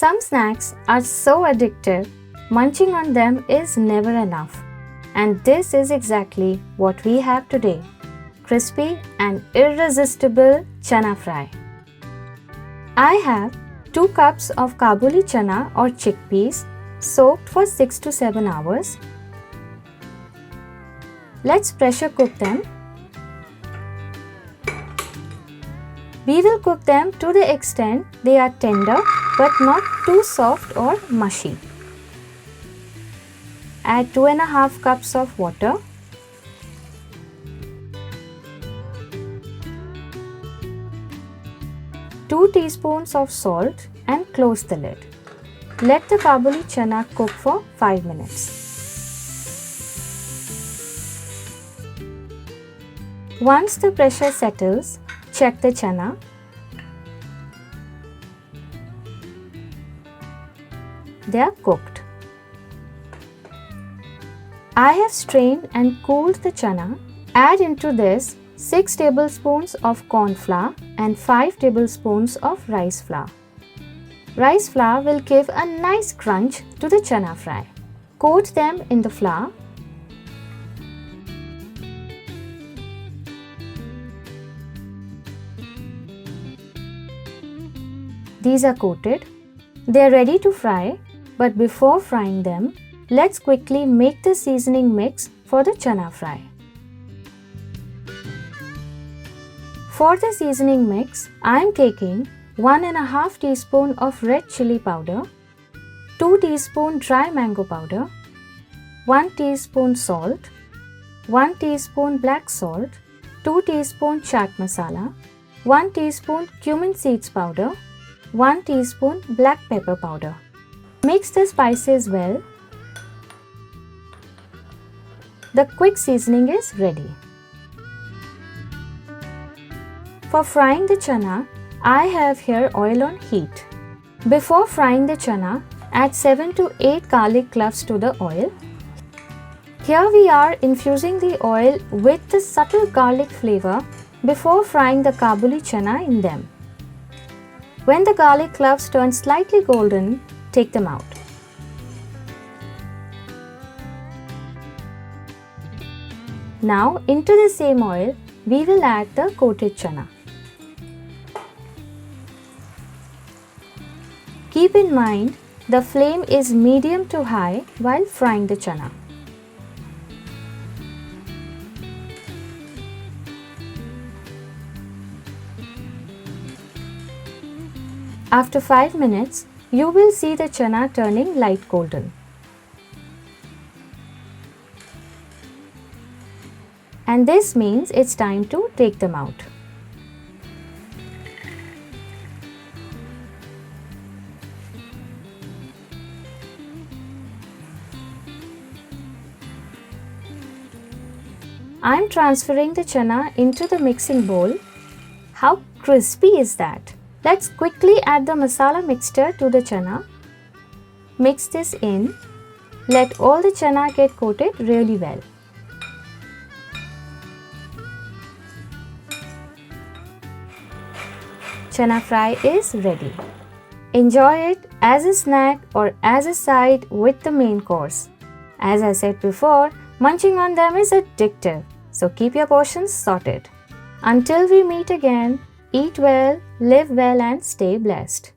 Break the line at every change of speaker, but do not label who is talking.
Some snacks are so addictive, munching on them is never enough. And this is exactly what we have today. Crispy and irresistible chana fry. I have 2 cups of Kabuli chana or chickpeas soaked for 6 to 7 hours. Let's pressure cook them. We will cook them to the extent they are tender but not too soft or mushy. Add 2.5 cups of water. Two teaspoons of salt and close the lid. Let the Kabuli chana cook for 5 minutes. Once the pressure settles, check the chana. They are cooked. I have strained and cooled the chana. Add into this 6 tablespoons of corn flour and 5 tablespoons of rice flour. Rice flour will give a nice crunch to the chana fry. Coat them in the flour. These are coated. They are ready to fry, but before frying them, let's quickly make the seasoning mix for the chana fry. For the seasoning mix, I am taking 1.5 teaspoon of red chilli powder, 2 teaspoon dry mango powder, 1 teaspoon salt, 1 teaspoon black salt, 2 teaspoon chaat masala, 1 teaspoon cumin seeds powder, 1 teaspoon black pepper powder. Mix the spices well. The quick seasoning is ready. For frying the chana, I have here oil on heat. Before frying the chana, add 7 to 8 garlic cloves to the oil. Here we are infusing the oil with the subtle garlic flavor before frying the Kabuli chana in them. When the garlic cloves turn slightly golden, take them out. Now into the same oil, we will add the coated chana. Keep in mind, the flame is medium to high while frying the chana. After 5 minutes, you will see the chana turning light golden. And this means it's time to take them out. I am transferring the chana into the mixing bowl. How crispy is that? Let's quickly add the masala mixture to the chana. Mix this in. Let all the chana get coated really well. Chana fry is ready. Enjoy it as a snack or as a side with the main course. As I said before, munching on them is addictive, so keep your portions sorted. Until we meet again, eat well, live well and stay blessed.